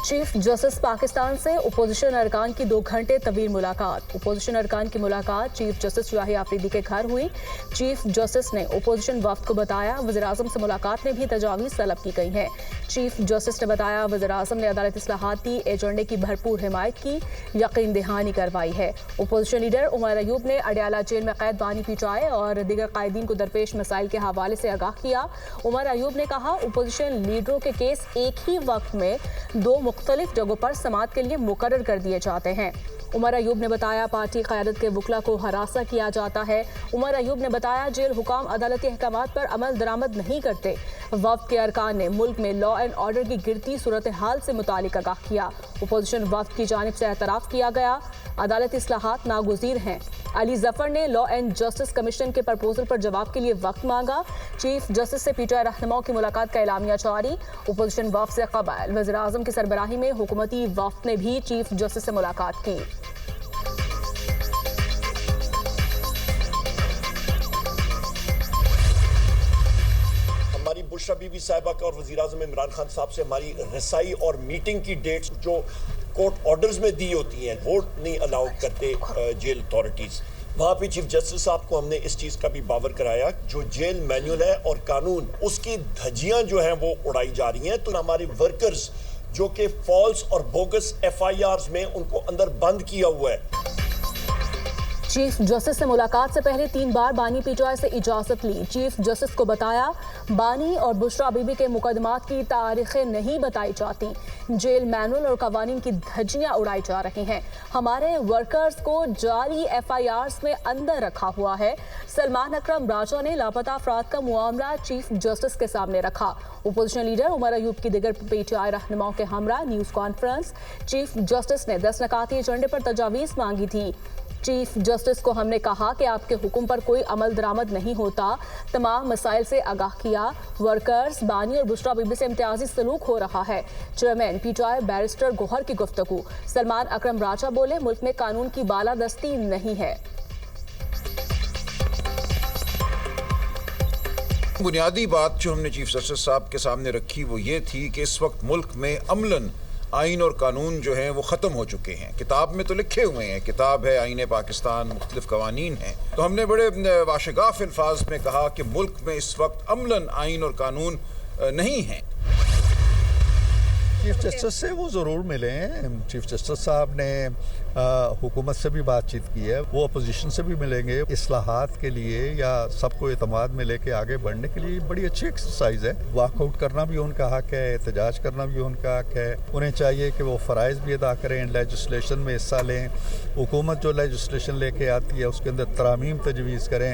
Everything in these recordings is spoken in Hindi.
चीफ जस्टिस पाकिस्तान से अपोजिशन अरकान की 2 घंटे तवील मुलाकात। अपोजिशन अरकान की मुलाकात चीफ जस्टिस याही आफरीदी के घर हुई। चीफ जस्टिस ने अपोजिशन वफ्द को बताया वज़ीर-ए-आज़म से मुलाकात में भी तजावीज़ तलब की गई हैं। चीफ जस्टिस ने बताया वज़ीर-ए-आज़म ने अदालत इस्लाहाती एजेंडे की भरपूर हिमायत की, यकीन दहानी करवाई है। अपोजिशन लीडर उमर अयूब ने अडयाला जेल में कैद बानी पीटाए और दीगर कायदीन को दरपेश मसाइल के हवाले से आगाह किया। उमर अयूब ने कहा अपोजिशन लीडरों के केस एक ही वक्त में 2 मुख्तलिफ जगहों पर समाअत के लिए मुकर्रर कर दिए जाते हैं। उमर अयूब ने बताया पार्टी क़यादत के वकला को हरासा किया जाता है। उमर अयूब ने बताया जेल हुकाम अदालती अहकामात पर अमल दरामद नहीं करते। वफ्द के अरकान ने मुल्क में लॉ एंड ऑर्डर की गिरती सूरत हाल से मुतालिक आगाह किया। अपोजिशन वफ्द की जानिब से एतराफ़ किया गया अदालती इस्लाहात नागुज़ीर हैं। अली जफर ने लॉ एंड जस्टिस कमीशन के प्रपोजल पर जवाब के लिए वक्त मांगा। चीफ जस्टिस से पीटीआई रहनुमाओं की मुलाकात का एलामिया जारी। अपोजिशन वफ्द से कबल वज़ीर-ए-आज़म की सरबराही में हुकूमती वफ्द ने भी चीफ जस्टिस से मुलाकात की। हमारी बुशरा बीबी साहिबा का और वज़ीर-ए-आज़म इमरान खान साहब से हमारी रसाई और मीटिंग की डेट्स जो कोर्ट ऑर्डर्स में दी होती हैं वो नहीं अलाउ करते जेल अथॉरिटीज़। वहाँ पे चीफ जस्टिस साहब को हमने इस चीज़ का भी बावर कराया जो जेल मैनुअल है और कानून उसकी धज्जियाँ जो हैं वो उड़ाई जा रही हैं। तो हमारे वर्कर्स जो कि फॉल्स और बोगस FIRs में उनको अंदर बंद किया हुआ है। चीफ जस्टिस से मुलाकात से पहले 3 बार बानी पीटीआई से इजाजत ली। चीफ जस्टिस को बताया बानी और बुशरा बीबी के मुकदमात की तारीखें नहीं बताई जाती। जेल मैनुअल और कवानीन की धज्जियां उड़ाई जा रही हैं। हमारे वर्कर्स को जाली FIRs में अंदर रखा हुआ है। सलमान अकरम राजा ने लापता अफराद का मामला चीफ जस्टिस के सामने रखा। अपोजिशन लीडर उमर अयूब की दिगर पीटीआई रहनुमाओं के हमरा न्यूज़ कॉन्फ्रेंस। चीफ जस्टिस ने 10 नकाती एजेंडे पर तजावीज़ मांगी थी। चीफ जस्टिस को हमने कहा कि आपके हुक्म पर कोई अमल दरामद नहीं होता। तमाम मसाइल से आगाह किया। वर्कर्स बानी और बुशरा बीबी से इम्तियाजी सलूक हो रहा है। चेयरमैन पीटीआई बैरिस्टर गोहर की गुफ्तगू। सलमान अकरम राजा बोले मुल्क में कानून की बालादस्ती नहीं है। बुनियादी बात जो हमने चीफ जस्टिस साहब के सामने रखी वो ये थी कि इस वक्त मुल्क में अमलन आइन और कानून जो हैं वो ख़त्म हो चुके हैं। किताब में तो लिखे हुए हैं, किताब है आइन पाकिस्तान, मुख्तलिफ कवानीन हैं। तो हमने बड़े वाशगाफ अल्फाज में कहा कि मुल्क में इस वक्त अमलन आइन और कानून नहीं हैं। चीफ जस्टिस से वो ज़रूर मिले हैं। चीफ जस्टिस साहब ने हुकूमत से भी बातचीत की है। वो अपोजिशन से भी मिलेंगे। इस्लाहात के लिए या सबको एतमाद में लेके आगे बढ़ने के लिए बड़ी अच्छी एक्सरसाइज है। वॉकआउट करना भी उनका हक है, एहतजाज करना भी उनका हक है। उन्हें चाहिए कि वो फ़राइज़ भी अदा करें, लेजिस्लेशन में हिस्सा लें। हुकूमत जो लेजिस्लेशन लेके आती है उसके अंदर तरामीम तजवीज़ करें।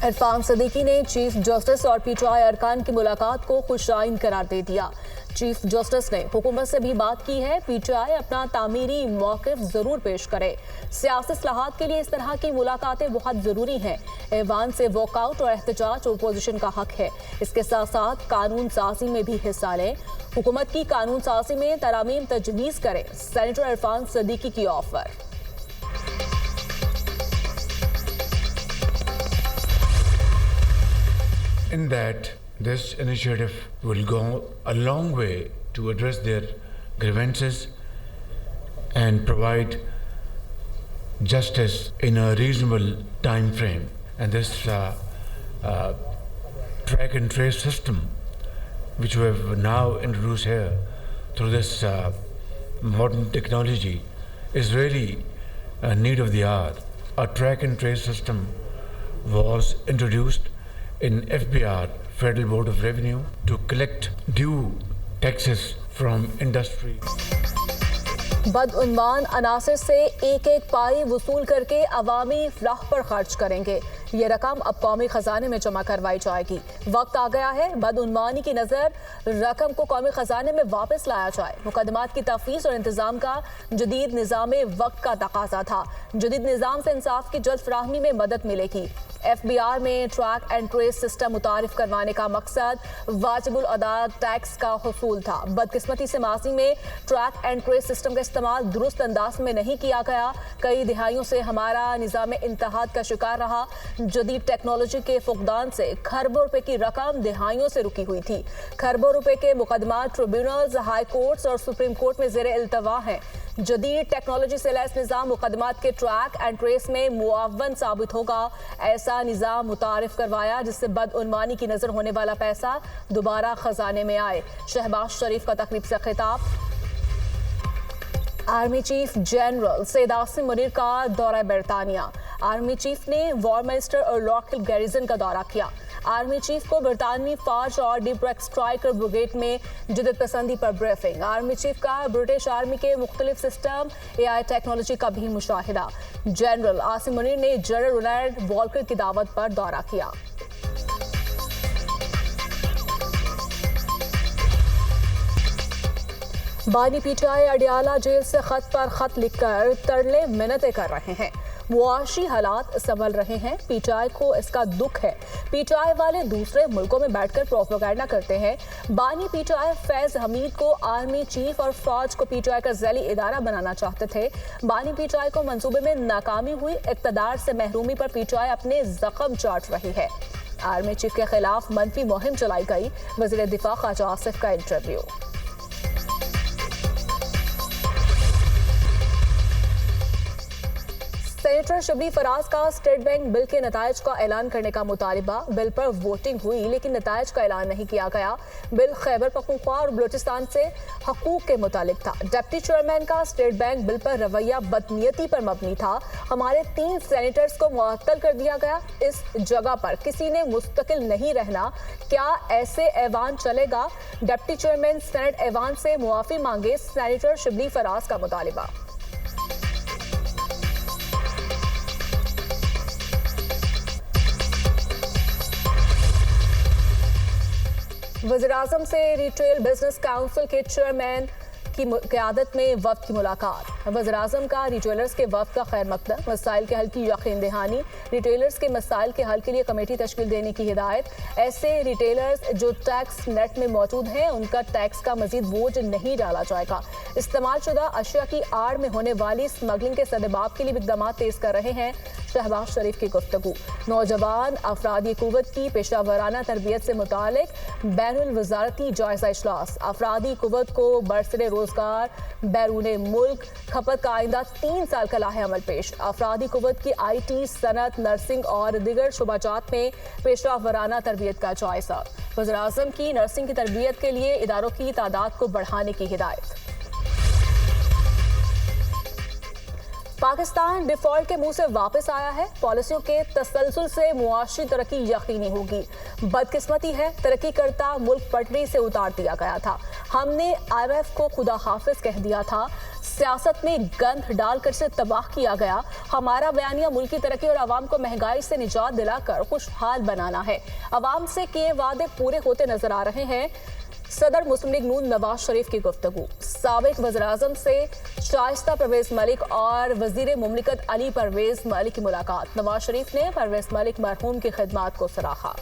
इरफान सदीकी ने चीफ जस्टिस और पीटीआई अरकान की मुलाकात को खुशाइन करार दे दिया। चीफ जस्टिस ने हुकूमत से भी बात की है। पीटीआई अपना तामीरी मौक़िफ़ ज़रूर पेश करे। सियासी इस्लाहात के लिए इस तरह की मुलाकातें बहुत ज़रूरी हैं। ऐवान से वॉकआउट और एहतजाज अपोजिशन का हक है। इसके साथ साथ कानून साजी में भी हिस्सा लें। हुकूमत की कानून साजी में तरामीम तजवीज़ करें। सेनेटर इरफान सदीकी की offer. In that, this initiative will go a long way to address their grievances and provide justice in a reasonable time frame. And this track and trace system, which we have now introduced here through this modern technology, is really a need of the hour. A track and trace system was introduced in FBR, Federal Board of Revenue, to collect due taxes from industry. बदउन्वान अनासर से एक एक पाई वसूल करके अवामी फलाह पर खर्च करेंगे। ये रकम अब कौमी खजाने में जमा करवाई जाएगी। वक्त आ गया है बदउन्वानी की नज़र रकम को कौमी खजाने में वापस लाया जाए। मुकदमात की तफवीज़ और इंतज़ाम का जदीद निज़ाम वक्त का तकाजा था। जदीद निज़ाम से इंसाफ की जल्द फराहमी में मदद मिलेगी। FBR में ट्रैक एंड ट्रेस सिस्टम मुतारिफ करवाने का मकसद वाजिबुल अदा टैक्स का हुसूल था। बदकिस्मती से माजी में ट्रैक एंड ट्रेस सिस्टम का इस्तेमाल दुरुस्त अंदाज में नहीं किया गया। कई दिहाइयों से हमारा निज़ाम इंतहाद का शिकार रहा। जदीद टेक्नोलॉजी के फुकदान से खरबों रुपए की रकम दिहाइयों से रुकी हुई थी। खरबों रुपए के मुकदमा ट्रिब्यूनल्स, हाई कोर्ट्स और सुप्रीम कोर्ट में जेर इल्तवा हैं। जदीद टेक्नोलॉजी से लैस निज़ाम मुकदमात के ट्रैक एंड ट्रेस में मुआवन साबित होगा। ऐसा निज़ाम मुतारिफ करवाया जिससे बदउनवानी की नजर होने वाला पैसा दोबारा खजाने में आए। शहबाज शरीफ का तकरीब से खिताब। Army chief general Syed Asim Munir का दौरा बरतानिया। आर्मी चीफ ने वॉर मिनिस्टर और लॉर्ड हिल गैरिजन का दौरा किया। आर्मी चीफ को बरतानवी फौज और डीप ब्रेक स्ट्राइकर ब्रिगेड में जदीद पसंदी पर ब्रीफिंग। आर्मी चीफ का ब्रिटिश आर्मी के मुख्तलिफ सिस्टम AI टेक्नोलॉजी का भी मुशाहिदा। जनरल आसिम मुनीर ने जनरल रोनाल्ड वॉल्कर की दावत पर दौरा किया। बानी PTI अडियाला जेल से खत पर खत लिखकर तरले मिन्नतें कर रहे हैं। मुआशी हालात संभल रहे हैं, PTI को इसका दुख है। PTI वाले दूसरे मुल्कों में बैठकर प्रोपेगेंडा करते हैं। बानी PTI फैज हमीद को आर्मी चीफ और फौज को PTI का ज़ैली इदारा बनाना चाहते थे। बानी PTI को मंसूबे में नाकामी हुई। इक़्तिदार से महरूमी पर PTI अपने जख्म चाट रही है। आर्मी चीफ के खिलाफ मनफी मुहिम चलाई गई। वज़ीर दिफा ख्वाजा आसिफ का इंटरव्यू। सेनेटर शबली फराज का स्टेट बैंक बिल के नतायज का ऐलान करने का मुतालिबा। बिल पर वोटिंग हुई लेकिन नतायज का ऐलान नहीं किया गया। बिल खैबर पख्तूनख्वा और बलूचिस्तान से हकूक के मुतालिक था। डिप्टी चेयरमैन का स्टेट बैंक बिल पर रवैया बदनीयती पर मबनी था। हमारे 3 सेनेटर्स को मुअत्तल कर दिया गया। इस जगह पर किसी ने मुस्तकिल नहीं रहना। क्या ऐसे ऐवान चलेगा? डिप्टी चेयरमैन सेनेट ऐवान से मुआफी मांगे। सेनेटर शबली फराज का मुतालिबा। वज़ीर-ए-आज़म से रिटेल बिजनेस काउंसिल के चेयरमैन की क़यादत में वफ़द की मुलाकात। वज़ीर-ए-आज़म का रिटेलर्स के वफ़द का खैर मकदम। मसाइल के हल की यकीन दहानी। रिटेलर्स के मसाइल के हल के लिए कमेटी तश्कील देने की हिदायत। ऐसे रिटेलर्स जो टैक्स नेट में मौजूद हैं उनका टैक्स का मजीद बोझ नहीं डाला जाएगा। इस्तेमाल शुदा अशिया की आड़ में होने वाली स्मगलिंग के सद्देबाब के लिए इक़दाम तेज कर रहे हैं। शहबाज शरीफ की गुफ्तगू। नौजवान अफरादी कुव्वत की पेशावराना तरबियत से मुतालिक बैनुल वज़ारती जायज़ा इजलास। अफरादी कुव्वत को बरसरे रोजगार, बैरूने मुल्क खपत का आइंदा 3 साल का लाहे अमल पेश। अफरादी कुव्वत की IT, सनत, नर्सिंग और दिगर शुबाजात में पेशावराना तरबियत का जायज़ा। वज़ीर-ए-आज़म की नर्सिंग की तरबियत के लिए इदारों की तादाद को बढ़ाने की हिदायत। पाकिस्तान डिफॉल्ट के मुंह से वापस आया है। पॉलिसियों के तसलसल से मुआशी तरक्की यकीनी होगी। बदकिस्मती है, तरक्की करता मुल्क पटरी से उतार दिया गया था। हमने IMF को खुदा हाफिज कह दिया था। सियासत में गंध डालकर से तबाह किया गया। हमारा बयानिया मुल्क की तरक्की और आवाम को महंगाई से निजात दिलाकर खुशहाल बनाना है। आवाम से किए वादे पूरे होते नजर आ रहे हैं। सदर मुस्लिम लीग नून नवाज शरीफ की गुफ्तगू। साबिक वज़ीर-ए-आज़म से शाइस्ता परवेज मलिक और वज़ीर मुमलिकत अली परवेज मलिक की मुलाकात। नवाज शरीफ ने परवेज मलिक मरहूम की खिदमात को सराहा।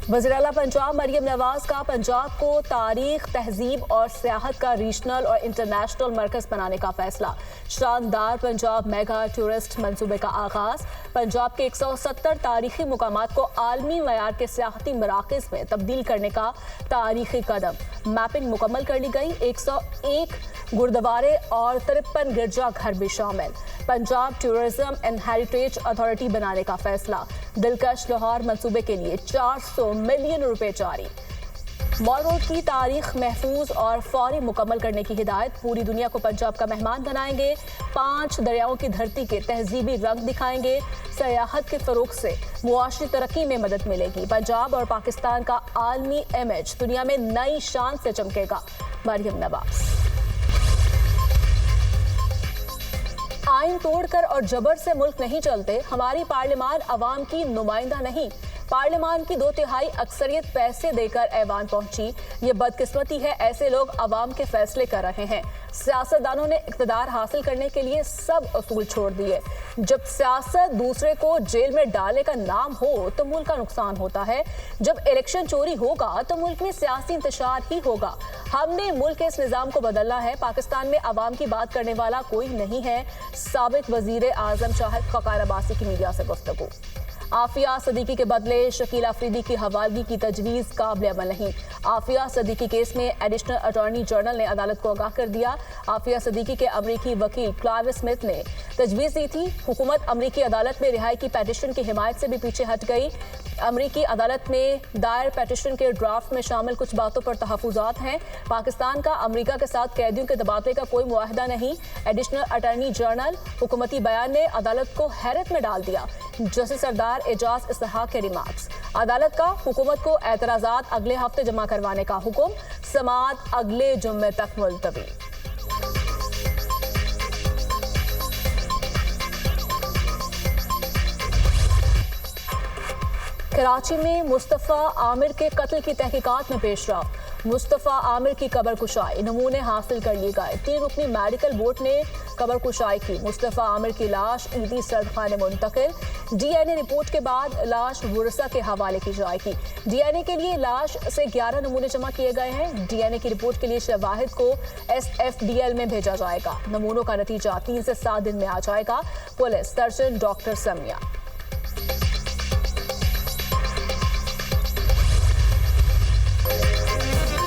वज़ीर आला पंजाब मरियम नवाज का पंजाब को तारीख, तहजीब और सियाहत का रीजनल और इंटरनेशनल मरकज बनाने का फैसला। शानदार पंजाब मेगा टूरिस्ट मंसूबे का आगाज। पंजाब के 170 तारीखी मुकामात को आलमी मयार के सियाहती मराकज़ में तब्दील करने का तारीखी कदम। मैपिंग मुकम्मल कर ली गई। 101 गुरुद्वारे और 53 गिरजा घर भी शामिल। Punjab tourism and heritage authority बनाने का फैसला। दिलकश लाहौर मंसूबे के लिए 400 मिलियन रुपए जारी। मॉल रोड की तारीख महफूज और फौरी मुकम्मल करने की हिदायत। पूरी दुनिया को पंजाब का मेहमान बनाएंगे। 5 दरियाओं की धरती के तहजीबी रंग दिखाएंगे। सयाहत के फरोग से मुआशी तरक्की में मदद मिलेगी। पंजाब और पाकिस्तान का आलमी इमेज दुनिया में नई शान से चमकेगा। मरियम नवाज। आइन तोड़कर और जबर से मुल्क नहीं चलते। हमारी पार्लियामान अवाम की नुमाइंदा नहीं। पार्लियामान की 2/3 अक्सरियत पैसे देकर ऐवान पहुंची। ये बदकिस्मती है, ऐसे लोग अवाम के फैसले कर रहे हैं। सियासतदानों ने इक़्तिदार हासिल करने के लिए सब असूल छोड़ दिए। जब सियासत दूसरे को जेल में डालने का नाम हो तो मुल्क का नुकसान होता है। जब इलेक्शन चोरी होगा तो मुल्क में सियासी इंतशार ही होगा। हमने मुल्क के इस निज़ाम को बदलना है। पाकिस्तान में आवाम की बात करने वाला कोई नहीं है। साबिक वजीर आजम शाहिद खकार अब्बासी की मीडिया से गुफ्तगू। आफिया सदीकी के बदले शकील अफरीदी की हवालगी की तजवीज़ काबिल अमल नहीं। आफिया सदीकी केस में एडिशनल अटॉर्नी जनरल ने अदालत को आगाह कर दिया। आफिया सदीकी के अमरीकी वकील क्लाइव स्मिथ ने तजवीज़ दी थी। हुकूमत अमरीकी अदालत में रिहाई की पेटिशन की हिमायत से भी पीछे हट गई। अमरीकी अदालत में दायर पेटिशन के ड्राफ्ट में शामिल कुछ बातों पर तहफ़्फ़ुज़ात हैं। पाकिस्तान का अमरीका के साथ कैदियों के तबादले का कोई मुआहदा नहीं। एडिशनल अटॉर्नी जनरल हुकूमती बयान ने अदालत को हैरत में डाल दिया। जस्टिस सरदार एजाज इसहाक के रिमार्क्स। अदालत का हुकूमत को एतराज़ात अगले हफ्ते जमा करवाने का हुक्म। समाअत अगले जुम्मे तक मुलतवी। कराची में मुस्तफ़ा आमिर के कत्ल की तहकीकात में पेशरफ। मुस्तफ़ा आमिर की कब्र कुशाई, नमूने हासिल कर लिए गए। 3 रुकनी मेडिकल बोर्ड ने कब्र कुशाई की। मुस्तफ़ा आमिर की लाश ईदी सर्दखाने मुंतकिल। DNA रिपोर्ट के बाद लाश वुरसा के हवाले की जाएगी। DNA के लिए लाश से 11 नमूने जमा किए गए हैं। DNA की रिपोर्ट के लिए शवाहिद को SFDL में भेजा जाएगा। नमूनों का नतीजा 3 से 7 दिन में आ जाएगा। Police surgeon doctor Samiya.